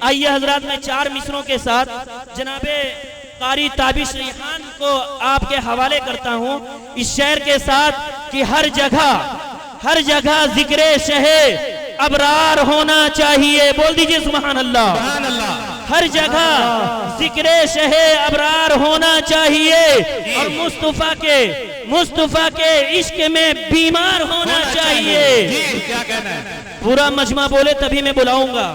आइए हजरात, मैं 4 मिसरों के साथ जनाबे कारी ताबिश रिहान को आपके हवाले करता हूँ इस शेर के साथ कि हर जगह जिक्रे शहे अबरार होना चाहिए। बोल दीजिए सुभान अल्लाह। हर जगह जिक्रे शहे अबरार होना चाहिए और मुस्तफा के इश्क में बीमार होना चाहिए। क्या कहना है? पूरा मजमा बोले तभी मैं बुलाऊंगा।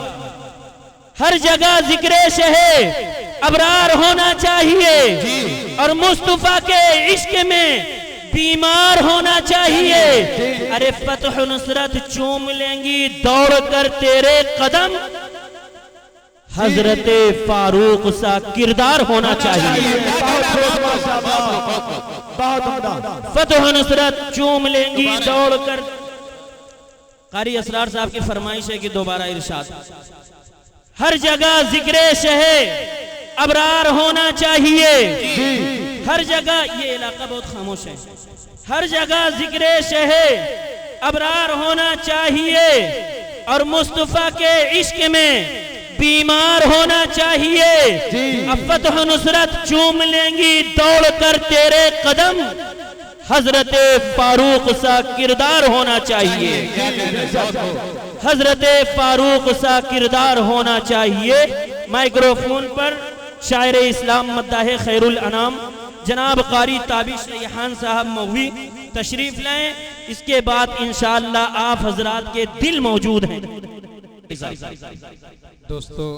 हर जगह जिक्रे शहे अबरार होना चाहिए और मुस्तफा के इश्क में बीमार होना चाहिए। अरे फतह नुसरत चूम लेंगी दौड़ कर तेरे कदम, हजरत फारूक सा किरदार होना चाहिए। फतह नुसरत चूम लेंगी दौड़ कर। कारी असरार साहब की फरमाइश है कि दोबारा इरशाद। हर जगह जिक्रे शहे अबरार होना चाहिए। हर जगह, ये इलाका बहुत खामोश है, हर जगह जिक्रे शहे अबरार होना चाहिए और मुस्तफा के इश्क में बीमार होना चाहिए। अब फतह नुसरत चूम लेंगी दौड़ कर तेरे कदम, हजरत फारूक सा किरदार होना चाहिए। हजरत फारूक सा किरदार होना चाहिए। माइक्रोफोन पर शायर इस्लाम मद्दाह खैरुल अनाम जनाब कारी ताबिश रिहान साहब मौवी तशरीफ लाएं। इसके बाद इंशाअल्लाह आप हजरात के दिल मौजूद हैं। दोस्तों,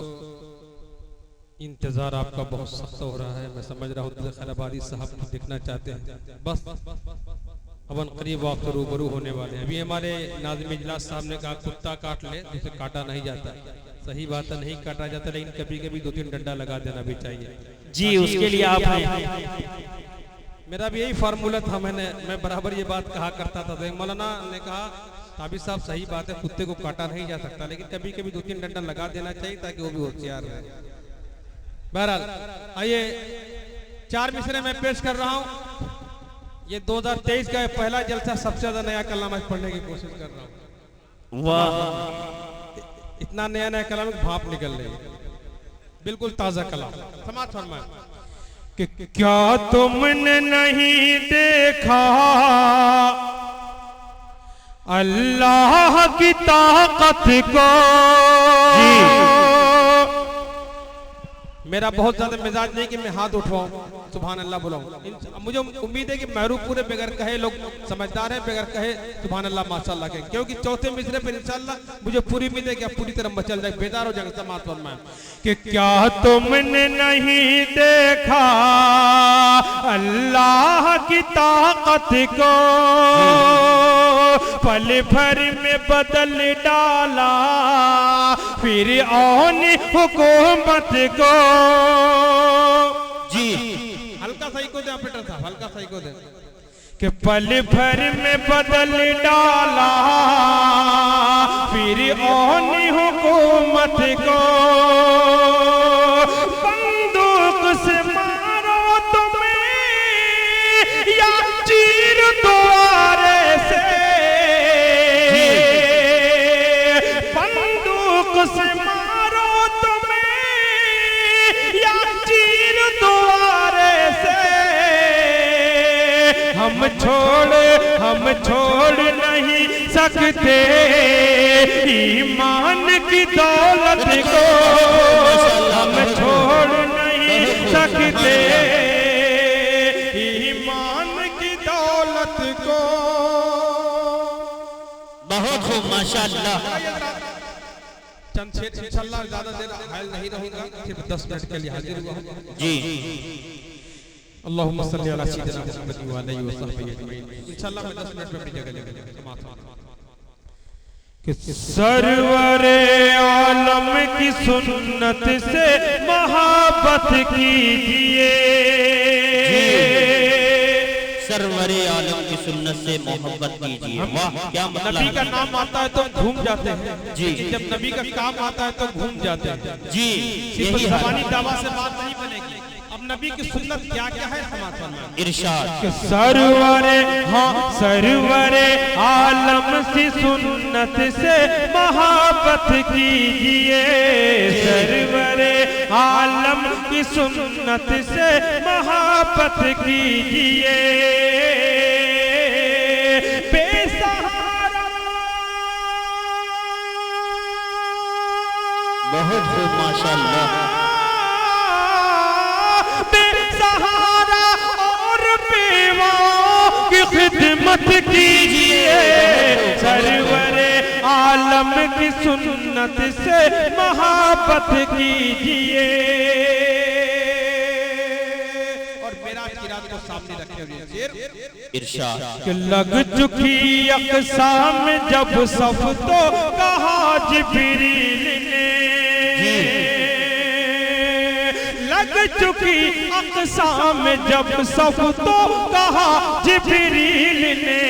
इंतजार आपका बहुत सख्त हो रहा है, मैं समझ रहा हूँ। खैराबादी साहब को देखना चाहते हैं, बस अवन करीब वक्त रूबरू होने वाले हैं। अभी हमारे नाज़िम इजलास साहब ने कहा कुत्ता काट ले जिसे काटा नहीं जाता। सही बात है, नहीं काटा जाता, लेकिन कभी कभी 2-3 डंडा लगा देना भी चाहिए जी। उसके लिए आप हैं। मेरा भी यही फार्मूला था। मैं बराबर ये बात कहा करता था। मौलाना ने कहा ताबिश साहब सही बात है, कुत्ते को काटा नहीं जा सकता, लेकिन कभी कभी 2-3 डंडा लगा देना चाहिए ताकि वो भी होशियार रहे। बहरहाल आइए 4 मिसरे में पेश कर रहा हूँ। ये 2023 का पहला जलसा, सबसे ज्यादा नया कलाम आज पढ़ने की कोशिश कर रहा हूँ। वाह, इतना नया कलाम भाप निकल रही है, बिल्कुल ताजा कलाम। समाज फरमाए कि क्या तुमने नहीं देखा अल्लाह की ताकत को। मेरा बहुत ज्यादा मिजाज नहीं कि मैं हाथ उठवाऊं, सुभान अल्लाह बुलाऊं। मुझे उम्मीद है कि महरूब पूरे बगैर कहे लोग समझदार हैं, बगैर कहे सुभान अल्लाह माशाअल्लाह के, क्योंकि चौथे मिसरे पर इंशाअल्लाह मुझे पूरी उम्मीद है कि आप पूरी तरह मचल जाए, बेदार हो जाएंगे। समाज फरमाए कि क्या तुमने नहीं देखा अल्लाह की ताकत को, पल भर में बदल डाला फिर औनी हुकूमत को। जी, हल्का सही को दे ऑपरेटर साहब, हल्का सही को दे। कि पल भर में बदल डाला फिर औनी हुकूमत को। बंदूक से मारो तुम्हें या चीर द्वारे से, बंदूक से मारो तुम्हें या चीर द्वारे से, हम छोड़ नहीं सकते ईमान की दौलत को। हम छोड़ नहीं सकते ईमान की दौलत को। बहुत खूब माशाअल्लाह। चंद शेर इंशाअल्लाह, ज्यादा देर हायल नहीं रहूंगा, सिर्फ 10 मिनट के लिए हाजिर हुआ हूं। जी, अल्लाहुम्मा सल्ली अला सय्यिदिना मुहम्मद व अलैहि व सहबिहि अजमईन। इंशाअल्लाह मैं 10 मिनट में अपनी जगह लेकर कि सरवरे आलम की सुन्नत से मोहब्बत कीजिए। सरवरे आलम की सुन्नत से मोहब्बत कीजिए। वाह, क्या मतलब। नबी का नाम आता है तो घूम जाते हैं जी। जब नबी का काम आता है तो घूम जाते हैं जी। सिर्फ ज़बानी दावा से बात नहीं बनेगी। अब नबी की सुन्नत क्या क्या है समाज फरमाएं। इरशाद सरवरे हाँ सरवरे आलम सी सुन्नत से मोहब्बत कीजिए, सरवरे आलम की सुन्नत से मोहब्बत कीजिए। बहुत खूब माशाअल्लाह। बेसहारा और बेवाओं की खिदमत कीजिए, सरवरे आलम की सुन्नत से मोहब्बत कीजिए। और मेराज की रात को सामने रखे हुए शेर इरशाद कि लग चुकी अक़साम जब सफ तो कहा जिब्रील ने, लग चुकी अक़साम जब सफ तो कहा जिब्रील ने,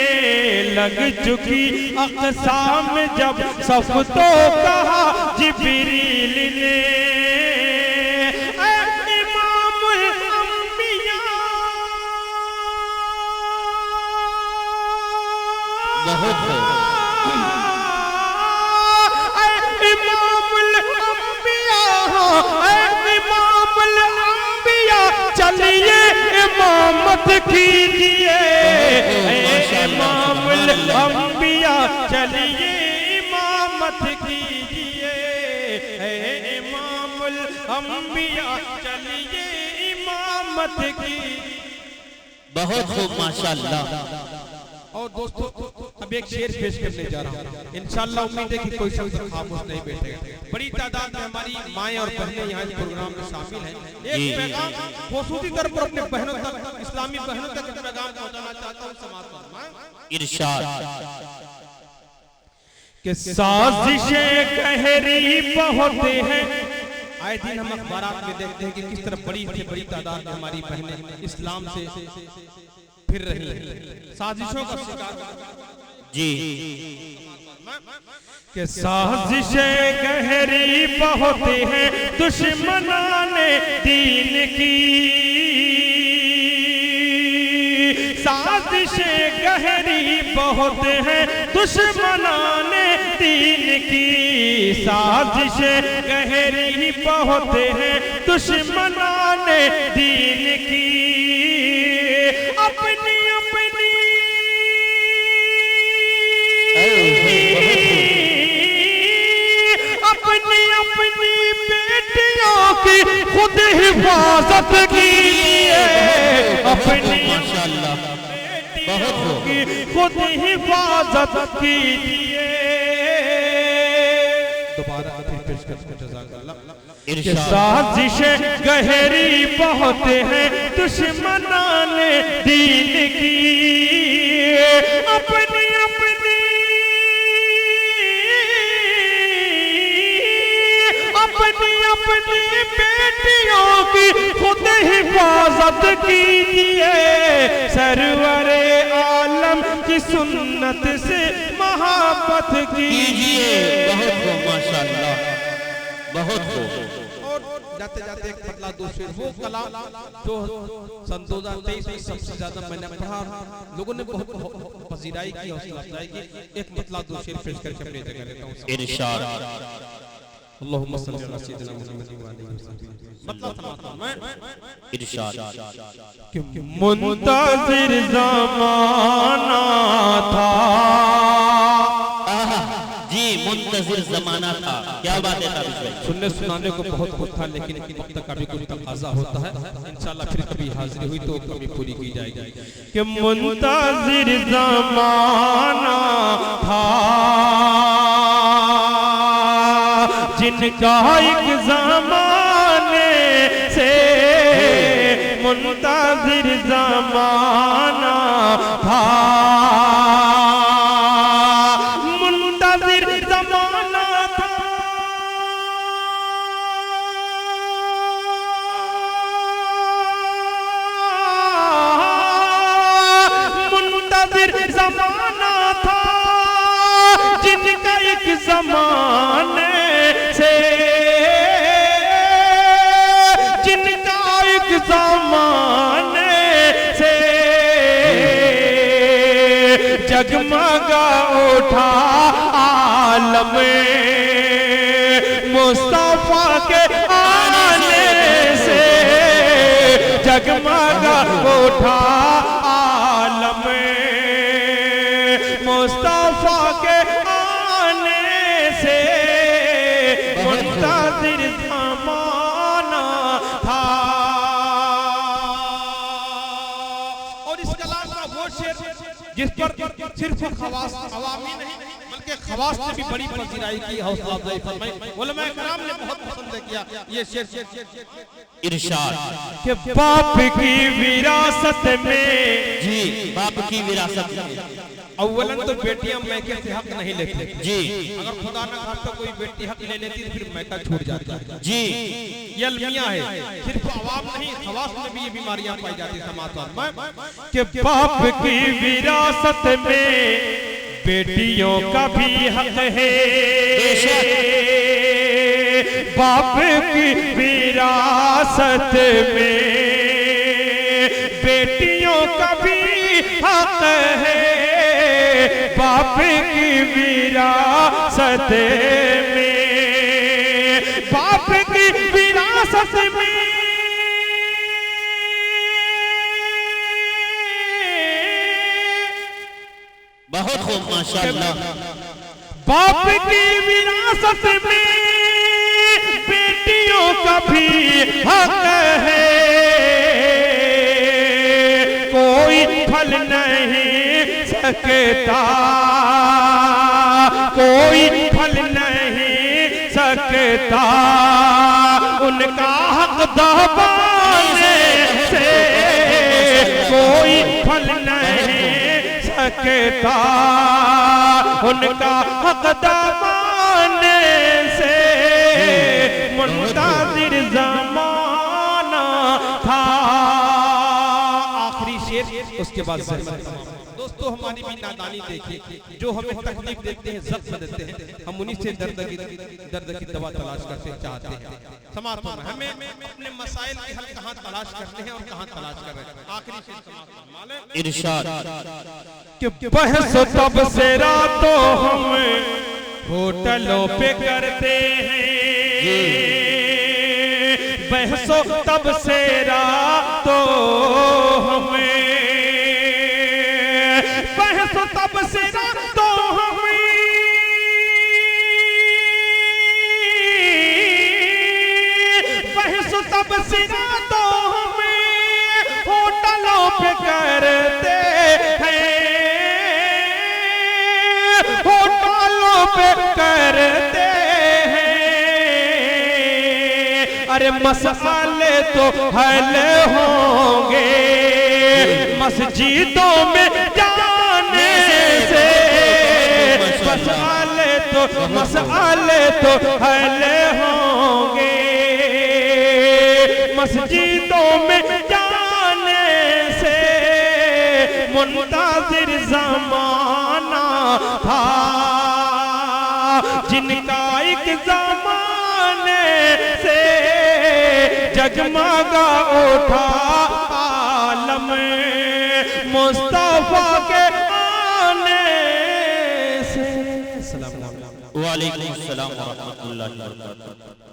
लग चुकी अक़साम जब सफ तो कहा जिब्रील ने। बहुत चलिए इमामत कीजिए, इमामुल अंबिया चलिए इमामत कीजिए, इमामुल अंबिया चलिए इमामत कीजिए। बहुत खूब माशाअल्लाह। और दोस्तों अब एक शेर पेश करने जा रहा हूँ, इंशाअल्लाह उम्मीद है कि कोई शख्स खामोश नहीं बैठेगा। बड़ी तादाद में हमारी माएं और बहनें यहाँ इस प्रोग्राम में शामिल हैं। एक पैगाम खुसूसी तौर पर अपने बहनों तक, इस्लामी बहनों तक इस पैगाम पहुँचाना चाहता हूँ, समाज फरमाएं। इरशाद कि साजिशें गहरी बहुत हैं। आए दिन हम अखबारात में देखते हैं कि किस तरह बड़ी से बड़ी तादाद में हमारी बहनें इस्लाम से फिर रही है, साजिशों का शिकार जी। कि साजिशें गहरी बहुत हैं दुश्मनाने दीन की, साजिशें गहरी बहुत हैं दुश्मनाने दीन की, साजिशें गहरी बहुत हैं दुश्मनाने दीन की। अपनी अपनी अपनी अपनी बेटियों की खुद हिफाजत कीजिए, अपनी माशाअल्लाह। बेटियों की खुद हिफाजत कीजिए। दोबारा फिर पेश करते हैं, जज़ाकल्लाह। कि साजिशें गहरी बहुत हैं दुश्मनाने दीन की, अपनी अपनी अपनी अपनी बेटियों की खुद हिफाजत कीजिए, सरवरे आलम की सुन्नत से मोहब्बत कीजिए। बहुत खूब माशाअल्लाह। बहुत खूब। और जाते जाते एक पतला दो शेर, वो कलाम जो सन 2023 में सबसे ज्यादा मैंने पढ़ा, लोगों ने बहुत पजीराई की, हौसला अफजाई की। एक पतला दो शेर पेश करके अपनी जगह लेता हूँ। इरशाद अल्लाहुम्मा सल्ली अला सय्यिदिना मुहम्मद व आलिहि वसल्लम। मतलब समाता मैं इरशाद कि मुंतज़िर ज़माना था। जी, मुंतज़िर ज़माना था। क्या बात है ताबिश भाई। सुनने सुनाने को बहुत कुछ था, लेकिन वक्त का भी कोई तकाज़ा होता है। इंशाअल्लाह फिर कभी हाजिर हुई तो कभी पूरी की जाएगी। कि मुंतज़िर ज़माना था जिनका एक ज़माने से मुंतज़िर ज़माना था, मुंतज़िर ज़माना था, मुंतज़िर ज़माना था जिनका एक ज़माने से, जिनका एक जगमगा उठा आलम मुस्तफा के आने से, जगमगा उठा आलम मुस्तफा के आने से, मुंतज़िर ज़माना था। और इस कलाम का वो शेर जिस पर सिर्फ खवास अवामी नहीं बल्कि खवास ने भी बड़ी पजीराई की, हौसला अफजाई फरमाई, उलमाए कराम ने बहुत पसंद किया ये शेर। इरशाद कि बाप की विरासत में, जी बाप की विरासत में अव्वलन तो बेटियां मैके से हक नहीं लेती जी, अगर खुदा न खास्ता कोई बेटी हक ले लेती तो फिर मैका छूट जाता है जी। ये अलमिया है, सिर्फ अवाम नहीं खवास में भी ये बीमारियां पाई जाती समाज में। कि बाप की विरासत में बेटियों का भी हक है, बाप की विरासत में बेटियों का भी हक है, बाप की विरासत में, बाप की विरासत में बहुत खूब माशाअल्लाह। बाप की विरासत में बेटियों का भी हक है, कोई फल नहीं सकता, कोई फल नहीं सकता उनका हक दबाने से, कोई फल नहीं सकता उनका हक दबाने से, मुंतज़िर ज़माना था। आखिरी शेर उसके बाद दोस्तों हमारी भी नादानी देखिए, जो हमें तकलीफ देते हैं, जख्म देते हैं, हम उन्हीं से दर्द की दवा तलाश करते चाहते हैं। समाप्त में हमें अपने मसाइल के हल कहाँ तलाश करते हैं और कहाँ तलाश कर रहे हैं। आखिरी शेर समाप्त में इरशाद कि बहस तब से रातों हम होटलों पे करते हैं, बहसो तब से रातों हमें, बहसो तब से रातों हमें, बहसो तब से रातों हमें होटलों पे करते हैं, होटलों पे करते हैं। अरे मसले तो हल होंगे मस्जिदों में जाने से, मसले तो हल होंगे मस्जिदों में जाने से, मुंतज़िर ज़माना था जिनका एक ज़माने से जगमगा उठा आलम मुस्तफा के आने से। वालेकुम अस्सलाम व रहमतुल्लाहि व बरकातहू।